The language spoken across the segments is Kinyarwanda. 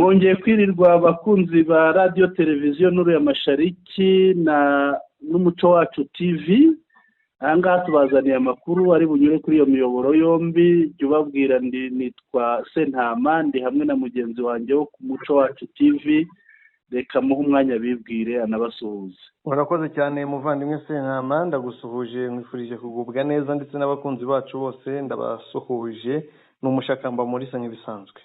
mwongeye kwirirwa abakunzi ba radiyo televiziyo n'uruya mashariki n'umuco wacu TV. Ahangaha tubazaniye amakuru ari bunyure kuri iyo miyoboro yombi. Jya ubabwira nitwa Sentama, ndi hamwe na mugenzi wanjye wo ku muco wacu TV. Reka muhe umwanya bibwire anabasuhuze. Urakoze cyane muvandimwe Sentama, ndagusuhuje nkwifurije kugubwa neza ndetse n'abakunzi bacu bose ndabasuhuje. Ni umushakamba muri sanyo bisanzwe.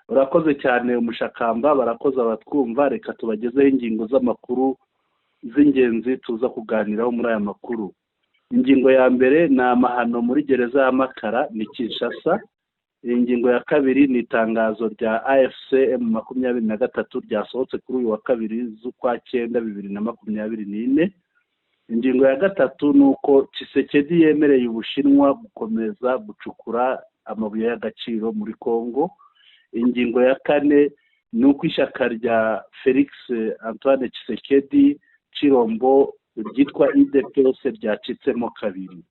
Urakoze cyane umushakamba, barakoze abatwumva. Reka tubagezeho ingingo z'amakuru z'ingenzi tuza kuganiraho muri aya makuru. Ingingo ya mbere ni amahano muri gereza ya Makara ni Kinshasa. Ingingo ya kabiri ni itangazo rya AFC M23 ryasohotse kuri uyu wa kabiri z'ukwa 9 2024. Ingingo ya gatatu ni uko Tshisekedi yemereye Ubushinwa gukomeza gucukura amabuye y'agaciro muri Kongo. Ingingo ya kane ni uko ishyaka rya Felix Antoine Tshisekedi Chirombo ryitwa UDPS ryacitsemo kabiri.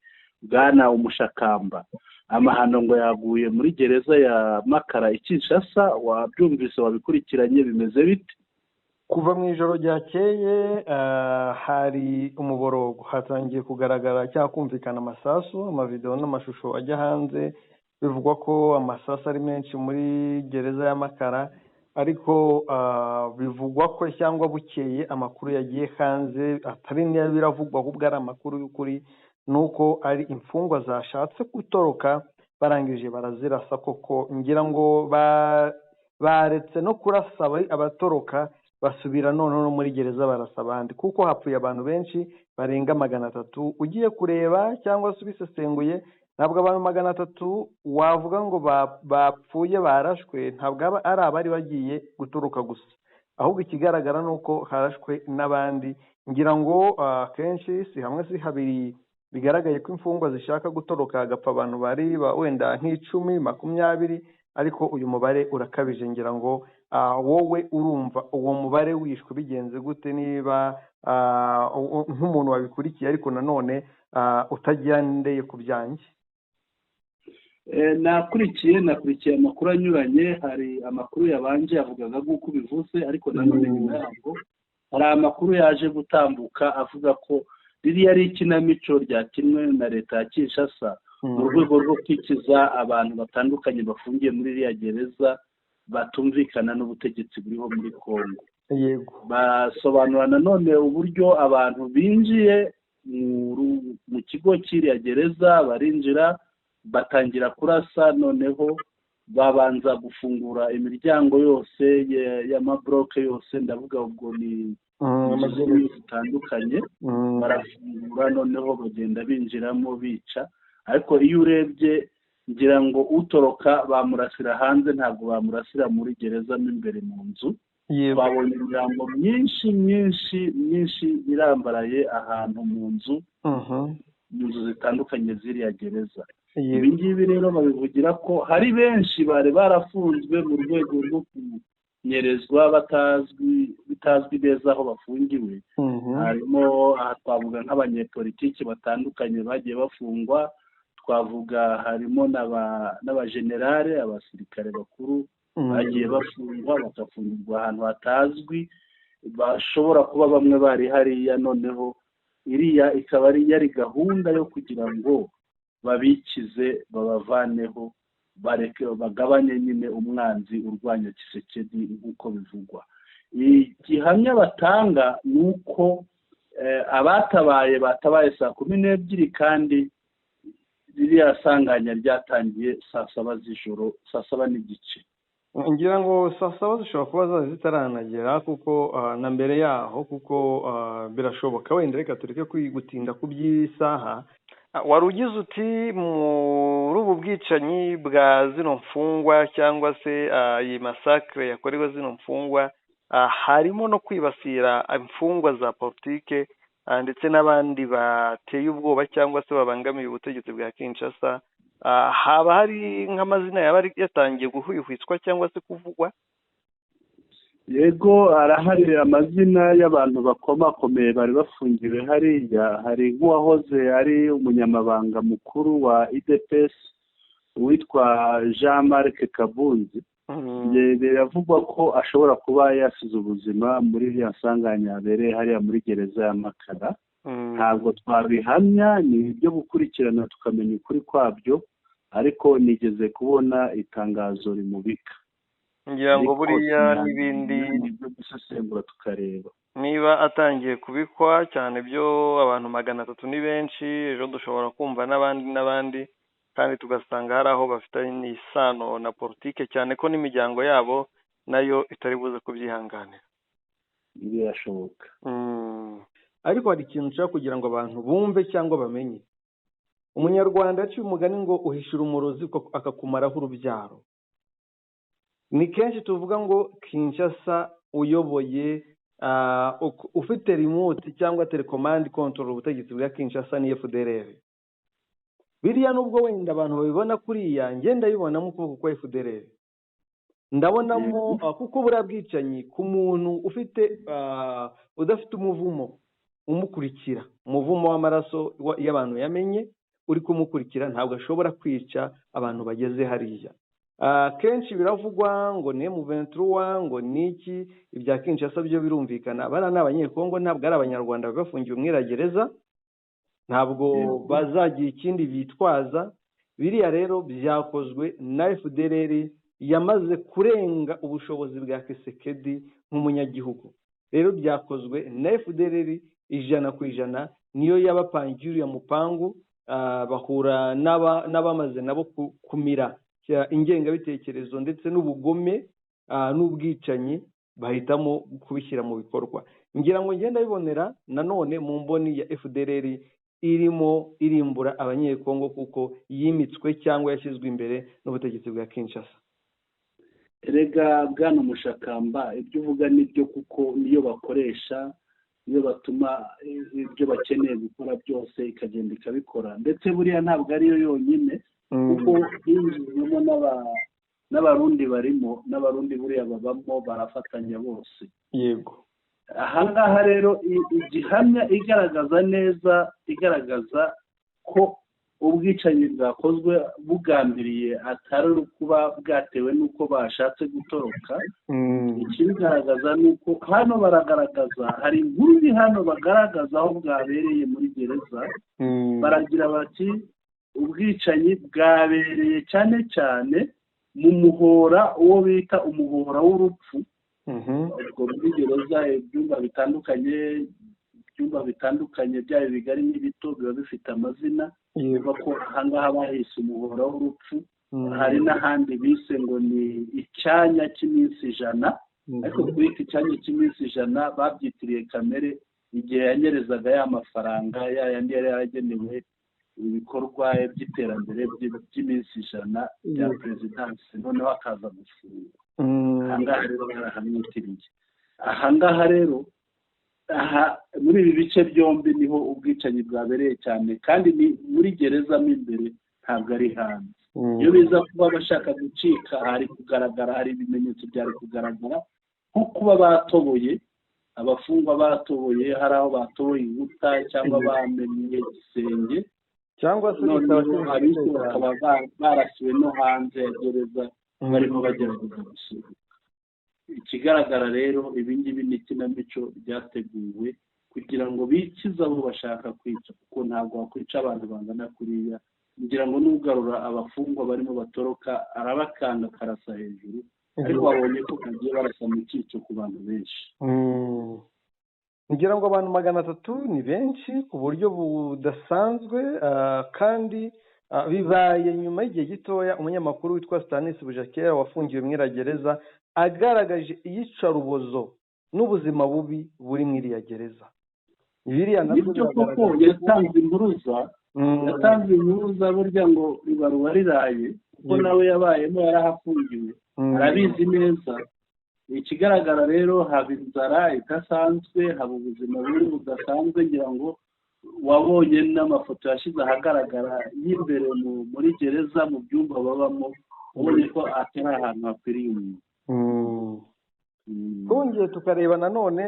Bwana umushakamba, amahano ngo yaguye muri gereza ya Makara Kinshasa, wabyumvise wabikurikiranye bimeze bite? Kuva mu ijoro ryakeye hari umuborogo, hatangiye kugaragara cyakumvikana amasasu, amavideo n'amashusho ajya hanze bivugwa ko amasasu ari menshi muri gereza ya Makara, ariko bivugwa ko cyangwa bukeye amakuru yagiye hanze atari niyo biravugwa ahubwo ari amakuru y'ukuri, nuko ari imfungwa zashatse gutoroka barangije barazirasa koko. Ngira ngo baretse no kurasa abatoroka basubira noneho no muri gereza barasa abandi, kuko hapfuye abantu benshi barenga 300. Ugiye kureba cyangwa se ubisesenguye, ntabwo abantu 300 wavuga ngo bapfuye barashwe, ntabwo ari abari bagiye guturuka gusa, ahubwo ikigaragara nuko harashwe n'abandi. Ngira ngo kenshi si hamwe si habiri bigaragaye ko imfungwa zishaka gutoroka hagapfa abantu bari wenda nk'icumi 20, ariko uyu mubare urakabije. Ngira ngo wowe urumva uwo mubare wishwe bigenze gute niba nk'umuntu wabikurikiye ariko nanone utagendeye ku byanjye? Nakurikiye amakuru anyuranye. Hari amakuru yabanje yavugaga nk'uko bivuze, ariko nanone nyuma yaho hari amakuru yaje gutambuka avuga ko ririya ari ikinamico ryakinwe na leta ya Kinshasa mu rwego rwo kwikiza abantu batandukanye bafungiye muri iriya gereza batumvikana n'ubutegetsi buriho muri Kongo. Yego, basobanura nanone uburyo abantu binjiye mu kigo cy'iriya gereza, barinjira batangira kurasa, noneho babanza gufungura imiryango yose y'amabloke yose, ndavuga ubwo ni amazu zitandukanye, barafungura noneho bagenda binjiramo bica. Ariko iyo urebye ngira ngo utoroka bamurasira hanze, ntabwo bamurasira muri gereza mo imbere mu nzu. Babonye imirambo myinshi irambaraye ahantu mu nzu zitandukanye ziriya gereza. Ibi ngibi rero babivugira ko hari benshi bari barafunzwe mu rwego rwo kunyerezwa bitazwi neza aho bafungiwe. Harimo twavuga nk'abanyepolitiki batandukanye bagiye bafungwa, twavuga harimo n'abajenerale, abasirikare bakuru bagiye bafungwa bagafungirwa ahantu hatazwi, bashobora kuba bamwe bari hariya. Noneho iriya ikaba yari gahunda yo kugira ngo babikize, babavaneho, bareke bagabanye nyine umwanzi urwanya Tshisekedi nk'uko bivugwa. Igihamya batanga ni uko batabaye saa 12, kandi ririya sanganya ryatangiye saa 7 z'ijoro, saa 7:30. Ngira ngo saa 7 zishobora kuba zaje zitaranagera kuko na mbere yaho, kuko birashoboka. Wenda reka tureke gutinda ku by'isaha. Wari ugize uti muri ubu bwicanyi bwa zino mfungwa cyangwa se iyi masakre yakorewe zino mfungwa, harimo no kwibasira imfungwa za politike ndetse n'abandi bateye ubwoba cyangwa se babangamiye ubutegetsi bwa Kinshasa. Haba hari nk'amazina yaba yatangiye guhwihwiswa cyangwa se kuvugwa? Yego, arahari amazina y'abantu bakomakomeye bari bafungiwe hariya. Hari nk'uwahoze ari umunyamabanga mukuru wa UDPS witwa Jean-Marc Kabunzi. biravugwa ko ashobora kuba yasize ubuzima muri iriya nsanganya yabereye hariya muri gereza ya Makara. Ntabwo twabihamya, ni ibyo gukurikirana tukamenya ukuri kwabyo, ariko nigeze kubona itangazo rimubika. ngira ngo buriya n'ibindi byo gusesengura tukareba niba atangiye kubikwa cyane byo abantu 300 ni benshi, ejo dushobora kumva n'abandi kandi tugasanga hari aho bafitanye isano na politike, cyane ko n'imiryango yabo nayo itari buze kubyihanganira. birashoboka. Ariko hari ikintu nshaka kugira ngo abantu bumve cyangwa bamenye. Umunyarwanda yaciye umugani ngo uhishura umurozi akakumaraho urubyaro. Ni kenshi tuvuga ngo Kinshasa uyoboye ufite remote cyangwa telecommand control ubutegetsi bwa Kinshasa ni FDLR. Biriya nubwo wenda abantu babibona kuriya, ngenda bibonamo ukuboko kwa FDLR. Ndabonamo kuko buriya bwicanyi ku muntu ufite udafite umuvumo umukurikira, umuvumo w'amaraso y'abantu yamenye uri kumukurikira, ntabwo ashobora kwica abantu bageze hariya. Kenshi biravugwa ngo ni M23 ngo niki, ibya Kinshasa byo birumvikana. Bana n'abanyekongo ntabwo ari abanyarwanda bafungiwe mwiragereza, ntabwo bazagira ikindi bitwaza. Biriya rero byakozwe na FDLR yamaze kurenga ubushobozi bwa Kisekedi nk'umunyagihugu. Rero byakozwe na FDLR 100%, niyo yabapangira mupangu, bahura n'abamaze nabo kumira ingengabitekerezo ndetse n'ubugome n'ubwicanyi, bahitamo kubishyira mu bikorwa. Ngira ngo ngenda bibonera nanone mu mboni ya FDLR irimo irimbura abanyekongo kuko yimitswe cyangwa yashyizwe imbere n'ubutegetsi bwa Kinshasa. Erega bwana Mushakamba, ibyo uvuga nibyo kuko niyo bakoresha, niyo batuma ibyo bakeneye gukora byose ikagenda ikabikora. Ndetse buriya ntabwo ariyo yonyine, kuko yinjizwemo n'abarundi barimo, n'abarundi buriya babamo barafatanya bose. Yego. Ahangaha rero igihamya igaragaza ko ubwicanyi bwakozwe bugambiriye atari kuba bwatewe n'uko bashatse gutoroka. Ikibigaragaza ni uko hano baragaragaza, hari inkuru hano bagaragaza aho bwabereye muri gereza. Baragira bati ubwicanyi bwabereye cyane cyane mu muhora, uwo bita umuhora w'urupfu. Ubwo muri gereza ibyumba bitandukanye byaba bigari n'ibito biba bifite amazina. Bivuga ko ahangaha bahise umuhora w'urupfu. Hari n'ahandi bise ngo ni icyanya cy'iminsi 100, ariko kuri iki cyanya cy'iminsi 100 babyitiriye kamere igihe yanyerezaga ya mafaranga yandi yari yaragenewe ibikorwa by'iterambere by'iminsi 100 bya perezidansi, noneho akaza gufungwa. Ahangaha rero barahamwitiriye. Ahangaha rero muri ibi bice byombi niho ubwicanyi bwabereye cyane, kandi ni muri gereza mo imbere, ntabwo ari hanze. Iyo biza kuba bashaka gucika, hari ibimenyetso byari kugaragara, nko kuba batoboye, abafungwa batoboye, hari aho batoboye inkuta cyangwa bamenye igisenge, cyangwa se bakaba barasiwe no hanze ya gereza barimo bagerageza gusohoka. Ikigaragara rero ibingibi ni ikinamico byateguwe kugira ngo bikize abo bashaka kwica, kuko ntabwo wakwica abantu bangana kuriya. Ngira ngo n'ugarura abafungwa barimo batoroka arabakanga akarasa hejuru, ariko wabonye ko kagiye barasa mu cyico ku bantu benshi. Ngira ngo abantu 300 ni benshi ku buryo budasanzwe, kandi bibaye nyuma y'igihe gitoya umunyamakuru witwa Stanis Bujakera wafungiwe mwiragereza agaragaje iyicarubozo n'ubuzima bubi buri mwiriya gereza. Biriya nabyo koko yatanze impuruza burya ngo ibaruwa riraye, kuko nawe yabayemo yarahafungiwe, arabizi neza. Ikigaragara rero haba inzara idasanzwe, haba ubuzima buri budasanzwe. Ngira ngo wabonye n'amafoto yashyize ahagaragara y'imbere muri gereza mu byumba babamo, ubonye ko atari ahantu hakwiriye umuntu. Twongeye tukareba nanone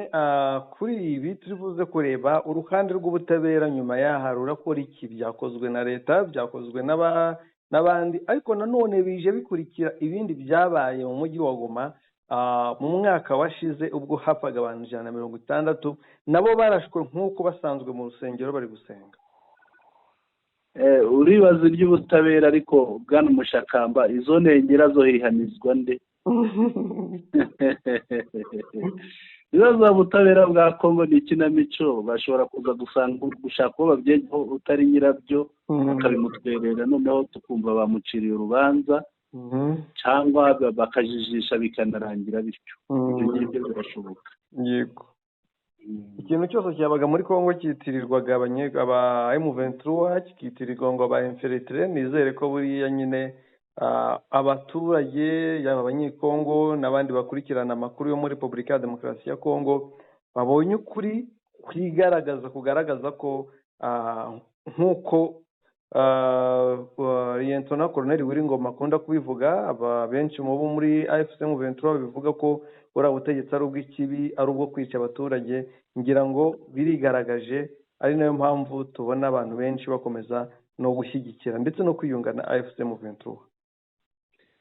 kuri ibi turi buze kureba uruhande rw'ubutabera nyuma yaha rurakora iki. Byakozwe na leta, byakozwe n'abandi, ariko nanone bije bikurikira ibindi byabaye mu mujyi wa Goma mu mwaka washize ubwo hapfaga abantu 160 nabo barashwe nk'uko basanzwe mu rusengero bari gusenga. Uribaza iby'ubutabera ariko bwana Mushakamba, izo ntengera zo hihanizwa nde? ibibazo ubutabera bwa Kongo ni ikinamico, bashobora kuza gushaka uwo babyegaho utari nyirabyo bakabimutwerera, noneho tukumva bamuciriye urubanza cyangwa bakajijisha bikanarangira bityo. Ibyo ngibyo birashoboka. Yego, ikintu cyose cyabaga muri Kongo cyitirirwaga aba M23, kikitirirwa ngo aba infiltré. Nizere ko buriya nyine abaturage yaba abanyekongo n'abandi bakurikirana amakuru yo muri Repubulika ya Demokarasi ya Kongo babonye ukuri kugaragaza ko nk'uko Liyetona Koloneli Wiringoma akunda kubivuga, benshi mu bo muri AFC M23 bivuga ko buriya butegetsi ari ubw'ikibi, ari ubwo kwica abaturage. Ngira ngo birigaragaje, ari nayo mpamvu tubona abantu benshi bakomeza no gushyigikira ndetse no kwiyunga na AFC M23.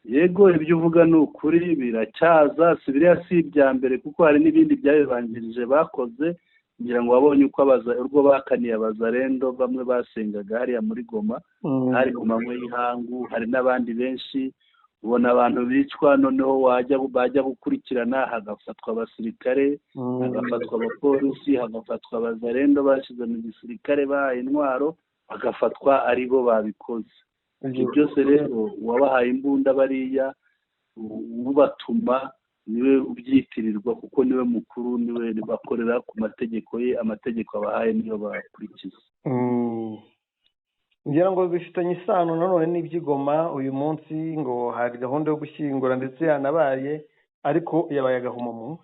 Yego, ibyo uvuga ni ukuri, biracyaza. Si biriya si ibya mbere, kuko hari n'ibindi byabibanjirije bakoze. Ngira ngo wabonye uko urwo bakaniye abazarendo bamwe basengaga hariya muri Goma, hari ku manywa y'ihangu. Hari n'abandi benshi ubona abantu bicwa, noneho bajya gukurikirana, hagafatwa abasirikare, hagafatwa abapolisi, hagafatwa abazarendo bashyize mu gisirikare bahaye intwaro, bagafatwa ari bo babikoze. Ibyo byose rero uwabahaye imbunda bariya ubatuma niwe ubyitirirwa, kuko niwe mukuru, niwe bakorera ku mategeko ye. Amategeko abahaye niyo bakurikiza. ngira ngo bifitanye isano nanone n'iby'Igoma. Uyu munsi ngo hari gahunda yo gushyingura ndetse yanabaye, ariko yabaye agahomamunwa.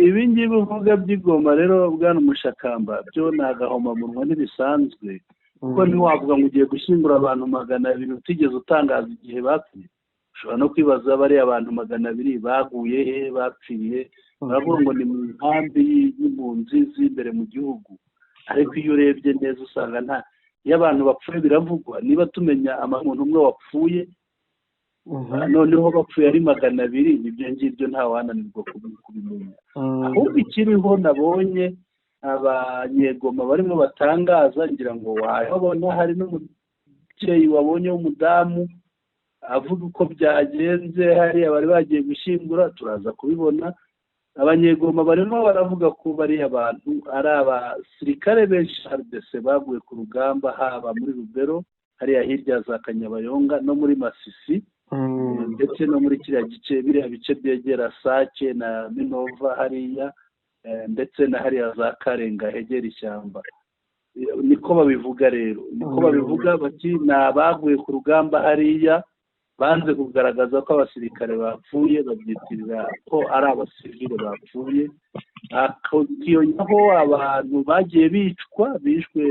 Ibi ngibi uvuga by'Igoma rero bwana Mushakamba, byo ni agahomamunwa ntibisanzwe, kuko ntiwavuga ngo ugiye gushyingura abantu 200 utigeze utangaza igihe bapfuye. Ushobora no kwibaza bariya abantu 200 baguye he, bapfiriye. Baravuga ngo ni mu nkambi y'impunzi z'imbere mu gihugu, ariko iyo urebye neza usanga iyo abantu bapfuye biravugwa. Niba tumenya umuntu umwe wapfuye, noneho bapfuye ari 200, ibyo ngibyo ntawananirwa kubimenya. Ahubwo ikiriho nabonye abanyegoma barimo batangaza, ngira ngo wabona hari n'umubyeyi wabonye w'umudamu avuga uko byagenze hariya bari bagiye gushyingura. Turaza kubibona. Abanyegoma barimo baravuga ko bariya abantu ari abasirikare benshi RDC baguye ku rugamba, haba muri Rubero hariya hirya za Kanyabayonga no muri Masisi, ndetse no muri kiriya gice, biriya bice byegera Sake na Minova hariya, ndetse na hariya za Karenga hegera ishyamba. Niko babivuga rero, niko babivuga bati ni abaguye ku rugamba hariya, banze kugaragaza ko abasirikare bapfuye, babyitirira ko ari abasivile bapfuye. Hakiyongeho abantu bagiye bishwe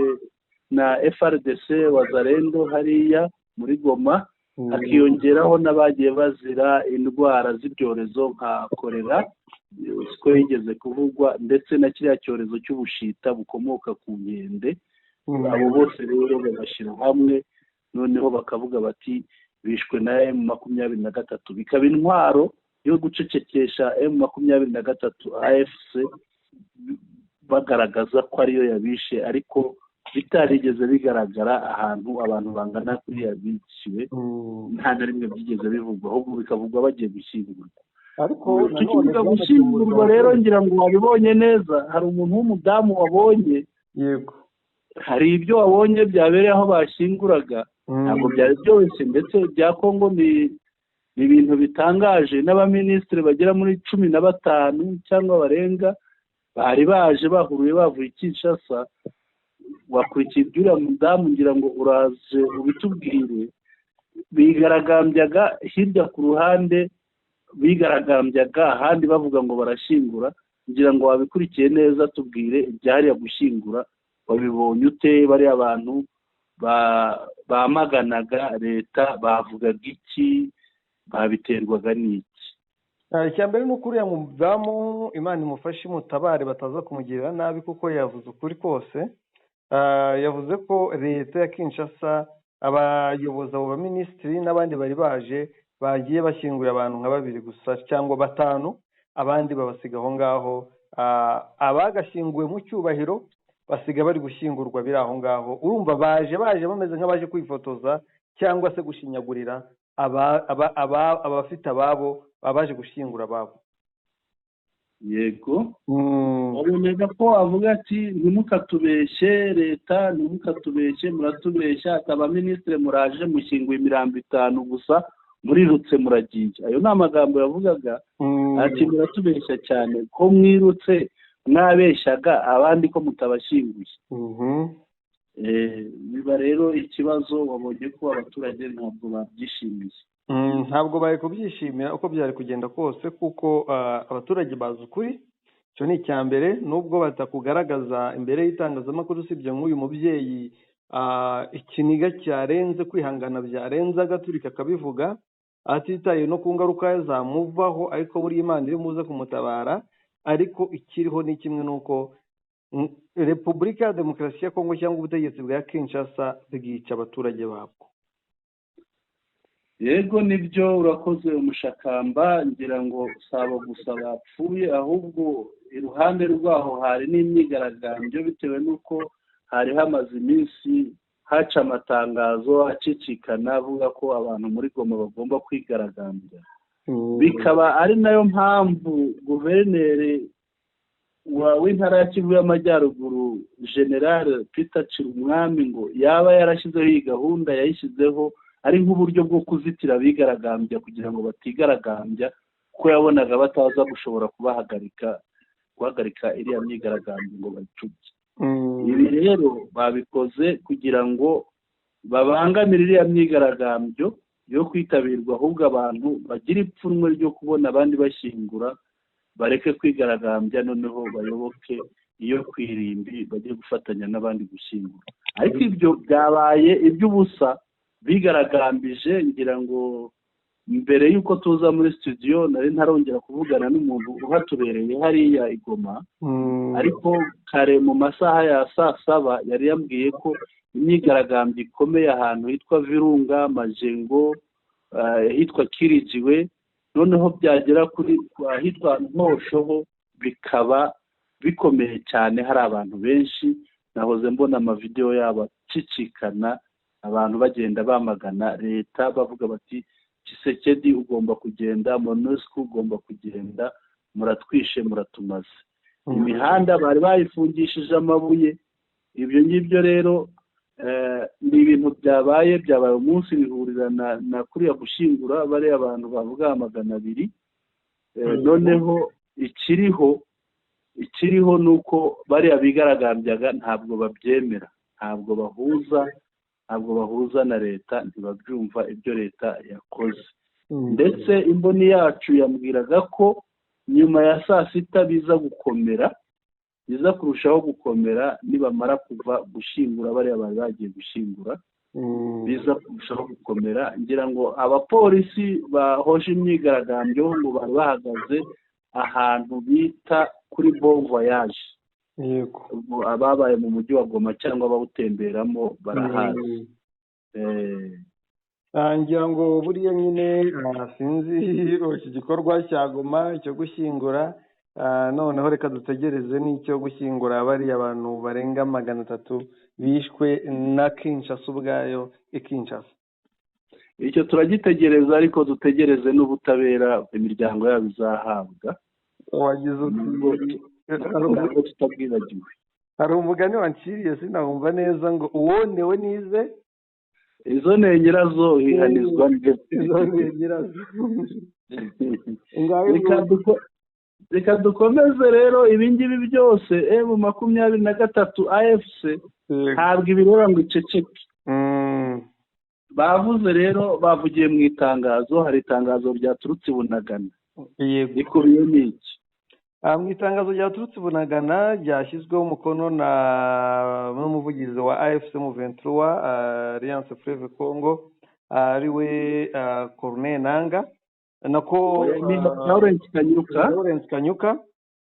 na FRDC wazarendo hariya muri Goma, hakiyongeraho n'abagiye bazira indwara z'ibyorezo nka korera, ko yigeze kuvugwa, ndetse na kiriya cyorezo cy'ubushita bukomoka ku nkende. Abo bose rero babashyira hamwe, noneho bakavuga bati bishwe na M23, bikaba intwaro yo gucecekesha M23 AFC, bagaragaza ko ariyo yabishe, ariko bitarigeze bigaragara ahantu abantu bangana kuriya biciwe. Nta na rimwe byigeze bivugwa, ahubwo bikavugwa bagiye gushyingurwa. Ariko tukivuga gushyingurwa rero, ngira ngo wabibonye neza, hari umuntu w'umudamu wabonye. Yego, hari ibyo wabonye byabereye aho bashyinguraga, ntabwo byari byose. Ndetse bya Kongo ni ibintu bitangaje. N'abaminisitiri bagera muri 15 cyangwa barenga bari baje bahuruye bavuye Kinshasa. Wakurikiye iby'uriya mudamu, ngira ngo uraje ubitubwire. Bigaragambyaga hirya ku ruhande, bigaragambyaga ahandi bavuga ngo barashyingura. Ngira ngo wabikurikiye neza, tubwire ibyariya gushyingura. Wabibonye ute? Bari abantu bamaganaga leta bavugaga iki? Babiterwaga n'iki? icya mbere ni uko uriya mudamu Imana imufashe imutabare bataza kumugirira nabi, kuko yavuze ukuri kose. Yavuze ko leta ya Kinshasa abayobozi abo baminisitiri n'abandi bari bagiye bashyingura abantu nka 2 gusa cyangwa 5, abandi babasiga aho ngaho. Abagashyinguwe mu cyubahiro basiga bari gushyingurwa biri aho ngaho. Urumva baje bameze nk'abaje kwifotoza cyangwa se gushinyagurira abafite ababo babaje gushyingura ababo. Yego aboneka ko avuga ati ntimukatubeshye leta, ntimukatubeshye, muratubeshya, ataba minisitiri muraje mushyinguye imirambo 5 gusa murirutse muragiye. Ayo ni amagambo yavugaga ati muratubeshya cyane ko mwirutse mwabeshyaga abandi ko mutabashyinguye. Biba rero ikibazo, wabonye ko abaturage ntabwo babyishimiye. Ntabwo bari kubyishimira uko byari kugenda kose, kuko abaturage bazi ukuri. Icyo ni icya mbere, nubwo batakugaragaza imbere y'itangazamakuru, usibye nk'uyu mubyeyi ikiniga cyarenze, kwihangana byarenze agaturika akabivuga atitaye no ku ngaruka zamuvaho, ariko buri Imana iri muze kumutabara. Ariko ikiriho ni kimwe, nuko Repubulika ya Demokarasi ya Kongo cyangwa ubutegetsi bwa Kinshasa bwica abaturage babwo. Yego nibyo, urakoze umushakamba. Ngira ngo saba gusa bapfuye, ahubwo iruhande rwaho hari n'imyigaragambyo, bitewe n'uko hari hamaze iminsi haca amatangazo acicikana avuga ko abantu muri Goma bagomba kwigaragambya. Bikaba ari nayo mpamvu guverineri w'intara ya Kivu y'Amajyaruguru General Peter Chirumwami ngo yaba yarashyizeho iyi gahunda, yayishyizeho ari nk'uburyo bwo kuzitira abigaragambya kugira ngo batigaragambya, kuko yabonaga bataza gushobora guhagarika iriya myigaragambyo ngo bayicuke. Ibi rero babikoze kugira ngo babangamire iriya myigaragambyo yo kwitabirwa, ahubwo abantu bagira ipfunwe ryo kubona abandi bashyingura, bareke kwigaragambya, noneho bayoboke iyo kwirimbi bajye gufatanya n'abandi gushyingura. Ariko ibyo byabaye iby'ubusa, bigaragambije. Ngira ngo mbere y'uko tuza muri studio nari ntarongera kuvugana n'umuntu uhatubereye hariya i Goma, ariko kare mu masaha ya saa 7 yari yambwiye ko imyigaragambyo ikomeye ahantu hitwa Virunga, Majengo, hitwa Kirijiwe, noneho byagera kuri ahitwa Ntoshoho bikaba bikomeye cyane, hari abantu benshi. Nahoze mbona amavideo yabo acicikana, abantu bagenda bamagana leta bavuga bati Tshisekedi ugomba kugenda, MONUSCO ugomba kugenda, muratwishe, muratumaze. Imihanda bari bayifungishije amabuye. Ibyo ngibyo rero ni ibintu byabaye umunsi bihurira na kuriya gushyingura bariya abantu bavuga 200. Noneho ikiriho nuko bariya bigaragambyaga ntabwo babyemera, ntabwo bahuza na leta, ntibabyumva ibyo leta yakoze. Ndetse imboni yacu yambwiraga ko nyuma ya saa 6 biza kurushaho gukomera, nibamara kuva gushyingura bariya bari bagiye gushyingura, biza kurushaho gukomera. Ngira ngo abapolisi bahoje imyigaragambyo ngo bari bahagaze ahantu bita kuri Bon Voyage. Yego, ababaye mu mujyi wa Goma cyangwa bawutemberamo barahazi. ngira ngo buriya nyine sinzi iki gikorwa cya Goma cyo gushyingura, noneho reka dutegereze n'icyo gushyingura bariya abantu barenga 300 bishwe na Kinshasa ubwayo Kinshasa. Icyo turagitegereza, ariko dutegereze n'ubutabera imiryango yabo izahabwa. Wagize uti tutabwibagiwe. Hari umugani wanciriye sinahumva neza ngo uwonewe nize izo ne nyirazo hihanizwa ndetse. Reka dukomeze rero ibingibi byose mu 23 AFC ntabwo ibirora ngo iceceke. Bavuze rero, bavugiye mu itangazo, hari itangazo ryaturutse Bunagana. Yego, ikubiyemo iki? mu itangazo ryaturutse Bunagana ryashyizweho umukono n'umuvugizi wa AFC M23 Alliance Fleuve Congo, ariwe Corneille Nangaa, nako Lawrence Kanyuka.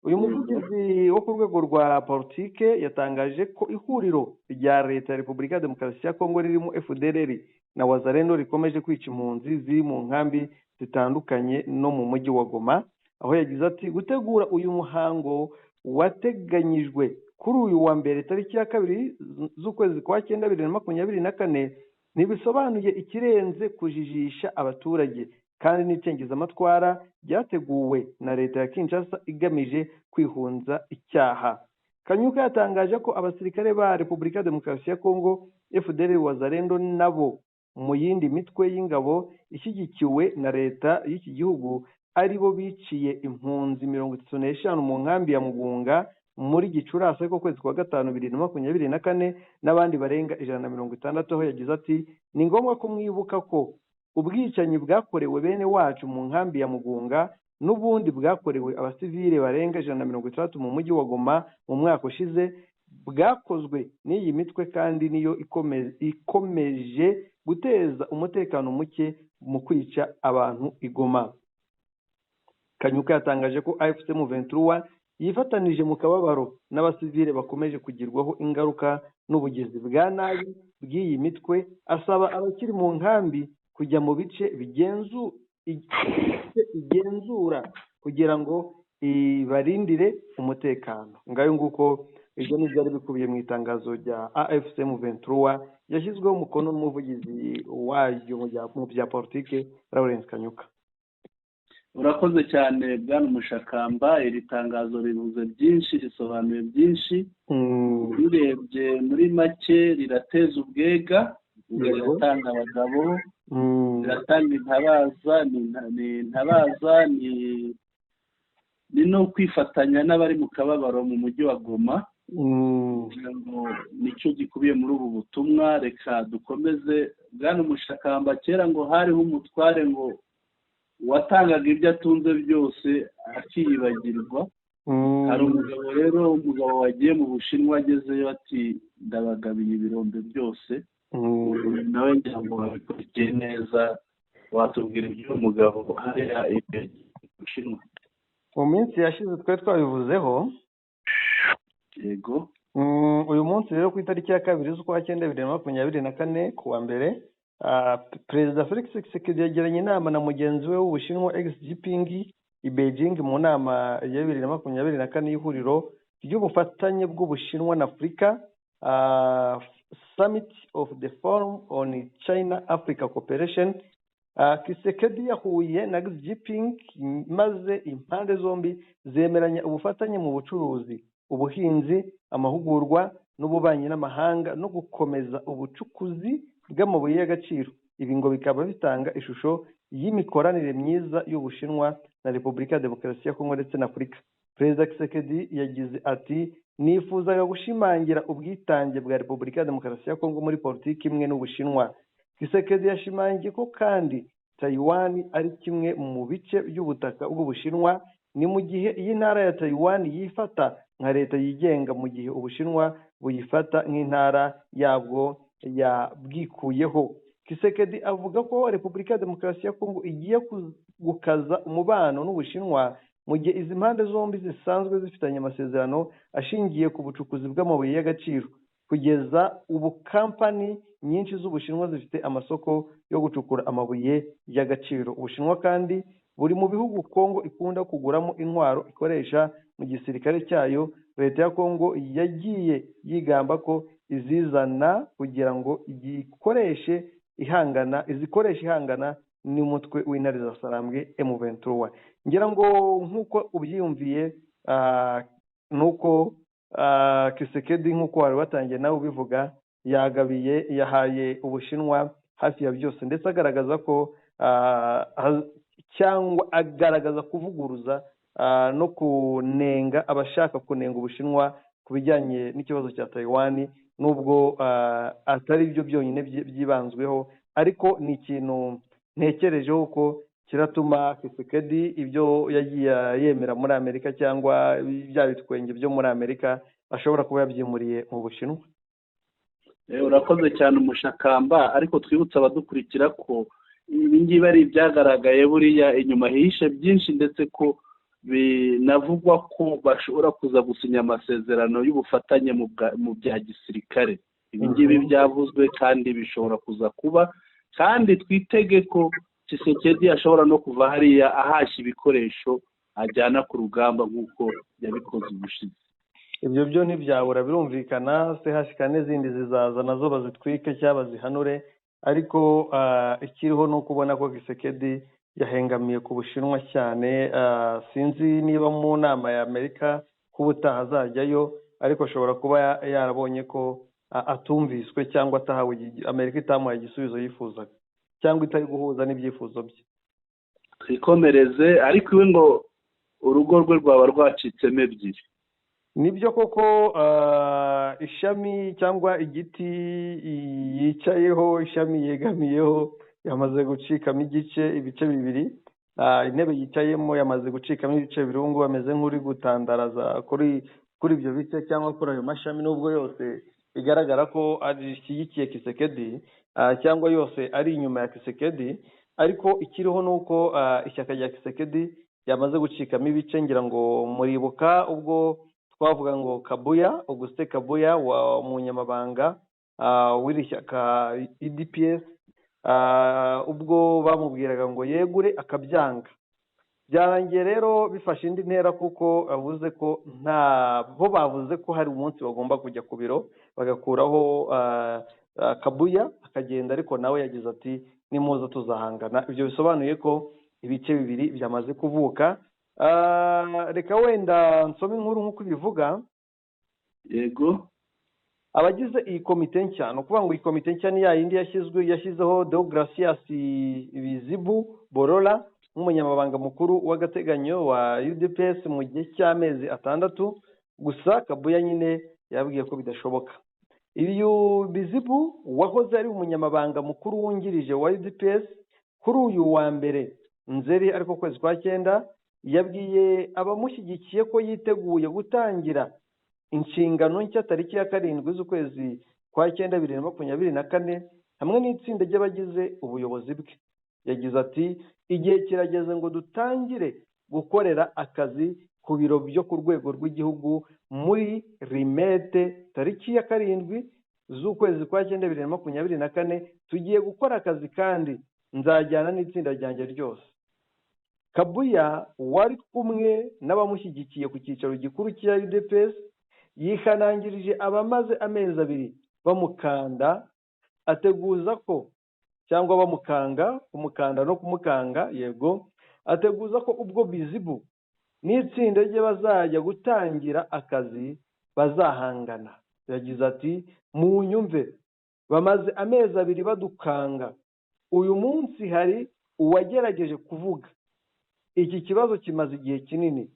uyu muvugizi wo ku rwego rwa politike yatangaje ko ihuriro rya leta ya Repubulika ya Demokarasi ya Kongo ririmo FDLR na Wazalendo rikomeje kwica impunzi ziri mu nkambi zitandukanye no mu mujyi wa Goma, aho yagize ati gutegura uyu muhango wateganyijwe kuri uyu wa mbere tariki ya 2 z'ukwezi kwa 9 2024 ntibisobanuye ikirenze kujijisha abaturage kandi n'icengezamatwara byateguwe na leta ya Kinshasa igamije kwihunza icyaha. Kanyuka yatangaje ko abasirikare ba Repubulika ya Demokarasi ya Kongo FDLR Wazalendo nabo mu yindi mitwe y'ingabo ishyigikiwe na leta y'iki gihugu ari bo biciye impunzi 35 mu nkambi ya Mugunga muri Gicurasi ko kwezi kwa 5 2024 n'abandi barenga 160, aho yagize ati ni ngombwa ko mwibuka ko ubwicanyi bwakorewe bene wacu mu nkambi ya Mugunga n'ubundi bwakorewe abasivile barenga 160 mu mujyi wa Goma mu mwaka ushize bwakozwe n'iyi mitwe kandi niyo ikomeje guteza umutekano muke mu kwica abantu igoma. Kanyuka yatangaje ko AFC M23 yifatanije mu kababaro n'abasivile bakomeje kugirwaho ingaruka n'ubugizi bwa nabi bw'iyi mitwe, asaba abakiri mu nkambi kujya mu bice igenzura kugira ngo ibarindire umutekano. Ngayo nguko ibyo ni byari bikubiye mu itangazo rya AFC M23 yashyizweho umukono n'umuvugizi wayo mu bya politike Lawrence Kanyuka. Urakoze cyane bwana Mushakamba, iri tangazo rivuze byinshi, risobanuye byinshi. Urebye muri make rirateza ubwega, riratanga abagabo, riratanga intabaza, ni no kwifatanya n'abari mu kababaro mu mujyi wa Goma. Nicyo gikubiye muri ubu butumwa. Reka dukomeze. Bwana Mushakamba, kera ngo hariho umutware ngo watangaga ibyo atunze byose akiyibagirwa. Hari umugabo rero, umugabo wagiye mu Bushinwa agezeyo ati ndabagabiye ibirombe byose. Nawe ngira ngo babikurikiye neza, watubwira ibyo umugabo hariya mu Bushinwa. Mu minsi yashize twari twabivuzeho. Yego. Uyu munsi rero ku itariki ya 2 z'ukwa 9 2024 kuwa mbere, Perezida Felix Tshisekedi yagiranye inama na mugenzi we w'Ubushinwa Xi Jinping i Beijing mu nama ya 2024 y'ihuriro ry'ubufatanye bw'Ubushinwa na Afurika, Summit of the Forum on China-Africa Cooperation. Tshisekedi yahuye na Xi Jinping maze impande zombi zemeranya ubufatanye mu bucuruzi, ubuhinzi, amahugurwa n'ububanyi n'amahanga no gukomeza ubucukuzi bw'amabuye y'agaciro. Ibi ngo bikaba bitanga ishusho y'imikoranire myiza y'Ubushinwa na Repubulika ya Demokarasi ya Kongo ndetse na Afurika. Perezida Tshisekedi yagize ati nifuzaga gushimangira ubwitange bwa Repubulika ya Demokarasi ya Kongo muri politiki imwe n'Ubushinwa. Tshisekedi yashimangiye ko kandi Taiwan ari kimwe mu bice by'ubutaka bw'Ubushinwa, ni mu gihe iyi ntara ya Taiwan yifata nka leta yigenga mu gihe Ubushinwa buyifata nk'intara yabwo yabwikuyeho. Tshisekedi avuga ko Repubulika ya Demokarasi ya Kongo igiye gukaza umubano n'Ubushinwa mu gihe izi mpande zombi zisanzwe zifitanye amasezerano ashingiye ku bucukuzi bw'amabuye y'agaciro. Kugeza ubu kampani nyinshi z'Ubushinwa zifite amasoko yo gucukura amabuye y'agaciro. Ubushinwa kandi buri mu bihugu Kongo ikunda kuguramo intwaro ikoresha mu gisirikare cyayo. Leta ya Kongo yagiye yigamba ko izizana kugira ngo izikoreshe ihangana n'umutwe w'intare za Sarambwe M23. Ngira ngo nk'uko ubyiyumviye, nuko Tshisekedi nk'uko wari watangiye nawe ubivuga, yahaye Ubushinwa hafi ya byose, ndetse agaragaza ko cyangwa agaragaza kuvuguruza no kunenga abashaka kunenga Ubushinwa ku bijyanye n'ikibazo cya Taiwan, nubwo atari byo byonyine byibanzweho, ariko ni ikintu ntekerejeho ko kiratuma Tshisekedi ibyo yagiye yemera muri Amerika cyangwa bya bitwenge byo muri Amerika ashobora kuba yabyimuriye mu Bushinwa. Urakoze cyane Mushakamba, ariko twibutsa abadukurikira ko ibi ngibi ari ibyagaragaye buriya inyuma hihishe byinshi, ndetse ko binavugwa ko bashobora kuza gusinya amasezerano y'ubufatanye mu bya gisirikare. Ibi ngibi byavuzwe kandi bishobora kuza kuba, kandi twitege ko Tshisekedi ashobora no kuva hariya ahashya ibikoresho ajyana ku rugamba nk'uko yabikoze ubushize. Ibyo byo ntibyabura, birumvikana. CHK n'izindi zizaza nazo bazitwike cyangwa bazihanure, ariko ikiriho ni ukubona ko Tshisekedi yahengamiye ku Bushinwa cyane. Sinzi niba mu nama ya Amerika ko ubutaha azajyayo, ariko ashobora kuba yarabonye ko atumviswe cyangwa atahawe, Amerika itamuhaye igisubizo yifuzaga cyangwa itari guhuza n'ibyifuzo bye. Twikomereze, ariko iwe ngo urugo rwe rwaba rwacitsemo ebyiri. Nibyo koko, ishami cyangwa igiti yicayeho, ishami yegamiyeho yamaze gucikamo ibice bibiri. Intebe yicayemo yamaze gucikamo ibice bibiri. Ubu ngubu ameze nk'uri gutandaraza kuri ibyo bice cyangwa kuri ayo mashami, nubwo yose bigaragara ko ashyigikiye Tshisekedi cyangwa yose ari inyuma ya Tshisekedi, ariko ikiriho ni uko ishyaka rya Tshisekedi yamaze gucikamo ibice. Ngira ngo muribuka ubwo twavuga ngo Auguste Kabuya wa umunyamabanga w'iri shyaka UDPS, ubwo bamubwiraga ngo yegure akabyanga. Byarangiye rero bifashe indi ntera, kuko avuze ko bo bavuze ko hari umunsi bagomba kujya ku biro bagakuraho Kabuya akagenda, ariko nawe yagize ati nimuza tuzahangana. Ibyo bisobanuye ko ibice bibiri byamaze kuvuka. Reka wenda nsome inkuru nk'uko ibivuga. Yego. Abagize iyi komite nshya, ni ukuvuga ngo iyi komite nshya ni ya yindi yashyizeho Deogracias Bizibu Borora nk'umunyamabanga mukuru w'agateganyo wa UDPS mu gihe cy'amezi 6. Gusa Kabuya nyine yabwiye ko bidashoboka. Uyu Bizibu wahoze ari umunyamabanga mukuru wungirije wa UDPS kuri uyu wa mbere Nzeri, ariko kwezi kwa 9, yabwiye abamushyigikiye ko yiteguye gutangira inshingano nshya tariki ya 7 z'ukwezi kwa 9 2024 hamwe n'itsinda ry'abagize ubuyobozi bwe. Yagize ati igihe kirageze ngo dutangire gukorera akazi ku biro byo ku rwego rw'igihugu muri Rimete tariki ya 7 z'ukwezi kwa 9 2024. Tugiye gukora akazi kandi nzajyana n'itsinda ryanjye ryose. Kabuya wari kumwe n'abamushyigikiye ku cyicaro gikuru cya UDPS yihanangirije abamaze amezi 2 bamukanda, ateguza ko cyangwa bamukanga, kumukanda no kumukanga, yego, ateguza ko ubwo Bizibu n'itsinda rye bazajya gutangira akazi bazahangana. Yagize ati mu nyumve, bamaze amezi 2 badukanga. Uyu munsi hari uwagerageje kuvuga. Iki kibazo kimaze igihe kinini.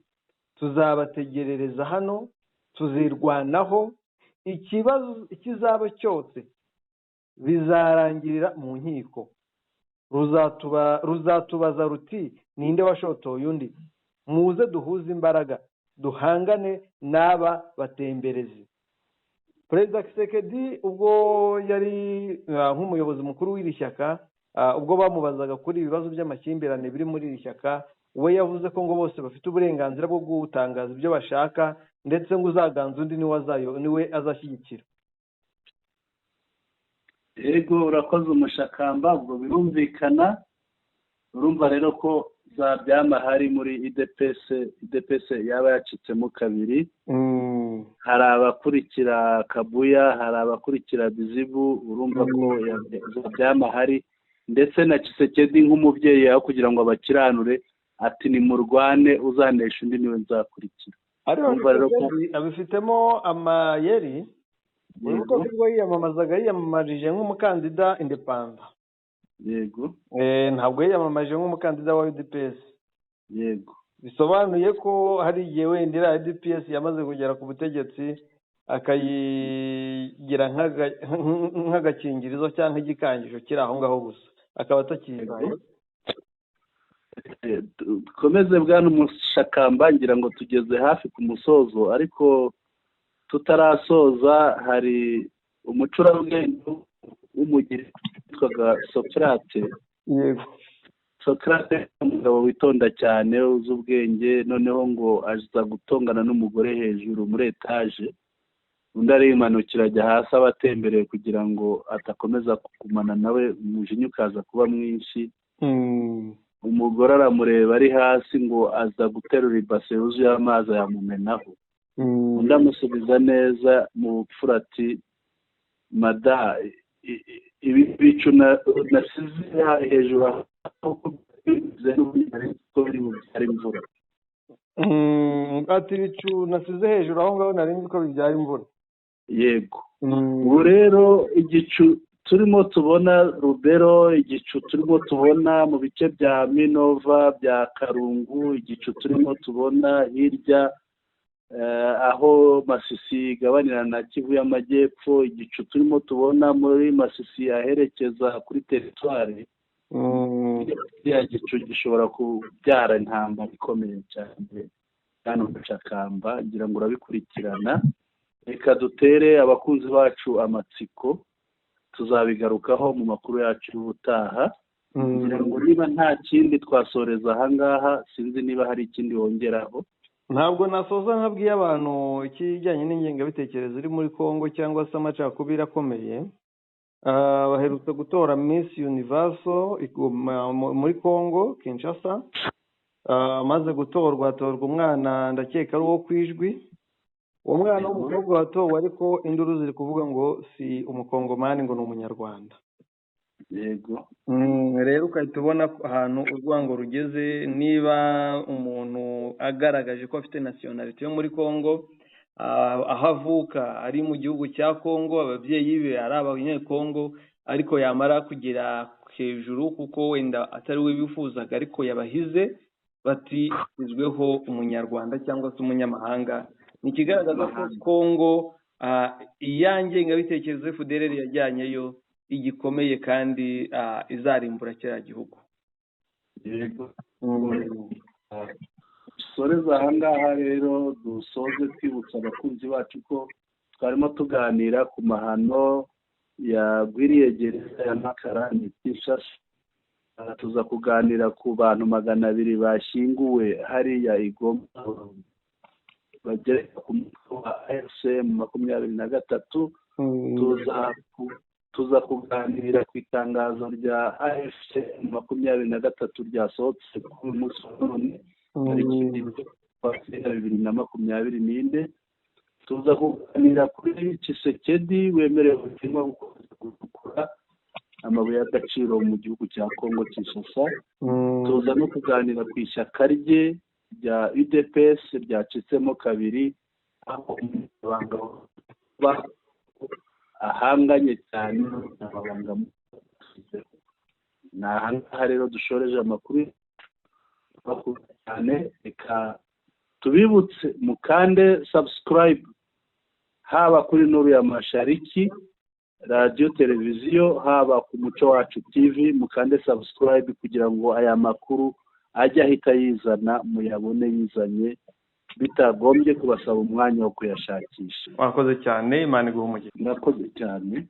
Tuzabategerereza hano, tuzirwanaho. Ikibazo ikizaba cyose bizarangirira mu nkiko. Ruzatubaza ruti ninde washotoye undi. Muze duhuze imbaraga, duhangane n'aba batemberezi. Perezida Tshisekedi ubwo yari nk'umuyobozi mukuru w'iri shyaka, ubwo bamubazaga kuri ibibazo by'amakimbirane biri muri iri shyaka, we yavuze ko ngo bose bafite uburenganzira bwo gutangaza ibyo bashaka, ndetse ngo uzaganza undi niwe azashyigikira. Yego, urakoze umushakamba. Ubwo birumvikana, urumva rero ko za byamahari muri UDPS yaba yacitsemo kabiri. Hari abakurikira Kabuya, hari abakurikira Bizibu. Urumva ko za byamahari, ndetse na Tshisekedi nk'umubyeyi aho kugira ngo abakiranure ati ni murwane, uzanesha undi niwe nzakurikira. Urumva rero ko abifitemo amayeri. Ubwo ubwo yiyamamarije nk'umukandida independent. Yego. Ntabwo yiyamamarije nk'umukandida wa UDPS. Yego. Bisobanuye ko hari igihe wenda UDPS yamaze kugera ku butegetsi akayigira nk'agakingirizo cyangwa igikangisho kiri aho ngaho gusa, akaba atakibaye. Dukomeze bwana umushakamba, ngira ngo tugeze hafi ku musozo, ariko tutarasoza hari umucurabwenge w'umugire witwaga Socrate. Yego. Socrates umugabo witonda cyane uzi ubwenge, noneho ngo aza gutongana n'umugore hejuru muri etaje, undi arimanukira ajya hasi abatembereye kugira ngo atakomeza kugumana nawe, umujinya ukaza kuba mwinshi. Umugore aramureba ari hasi ngo aza guterura ibase yuzuye amazi ayamumenaho. Undi amusubiza neza mu bupfura ati mada, ibi bicu nasize hejuru ati ibicu nasize hejuru aho ngaho nari nzi ko bibyara imvura. Yego. Ubu rero igicu turimo tubona Rubero, igicu turimo tubona mu bice bya Minova, bya Karungu, igicu turimo tubona hirya aho Masisi igabanira na Kivu y'Amajyepfo, igicu turimo tubona muri Masisi aherekeza kuri teritwari, ya gicu gishobora kubyara intambara ikomeye cyane hano mu Cakamba. Ngira ngo urabikurikirana, reka dutere abakunzi bacu amatsiko, tuzabigarukaho mu makuru yacu y'ubutaha. Ngira ngo niba nta kindi twasoreza ahangaha, sinzi niba hari ikindi wongeraho. Ntabwo nasoza nkabwiye abantu ikijyanye n'ingengabitekerezo iri muri Congo cyangwa se amacakubiri akomeye. Baherutse gutora Miss Universo muri Congo Kinshasa. Amaze gutorwa hatorwa umwana ndakeka ari uwo kwijwi. Uwo mwana w'umukobwa watowe, ariko induru ziri kuvuga ngo si umukongomani ngo ni umunyarwanda. Yego. Rero ukahita ubona ahantu urwango rugeze. Niba umuntu agaragaje ko afite nationality yo muri Congo, aho avuka ari mu gihugu cya Congo, ababyeyi be ari abanyekongo, ariko yamara kugera hejuru kuko wenda atari we bifuzaga ariko yabahize, bati izweho umunyarwanda cyangwa se umunyamahanga. Ni ikigaragaza ko Congo iyange ngabitekerezo FDLR yajyanyeyo igikomeye kandi izarimbura kiriya gihugu. Yego. Dusoreza ahangaha rero, dusoze twibutsa abakunzi bacu ko twarimo tuganira ku mahano yagwiriye gereza ya Makara ni Kinshasa. Tuza kuganira ku bantu 200 bashyinguwe hariya i Goma, bagera ku mutwe wa AFCM 23. Tuza kuganira ku itangazo rya AFCM 23 ryasohotse ku munsi wa none tariki 2024. Tuza kuganira kuri Tshisekedi wemerewe gukora amabuye y'agaciro mu gihugu cya Congo Kinshasa. Tuza no kuganira ku ishyaka rye rya UDPS ryacitsemo kabiri, aho abanga ahanganye cyane n'abanga. Nahangaha rero dushoreje amakuru cyane. Reka tubibutse mukande subscribe, haba kuri Nuru ya Mashariki radio televiziyo, haba ku Muco Wacu TV, mukande subscribe kugira ngo aya makuru ajya ahita yizana, muyabone yizanye bitagombye kubasaba umwanya wo kuyashakisha. Wakoze cyane, Imana iguhe umugisha. Nakoze cyane.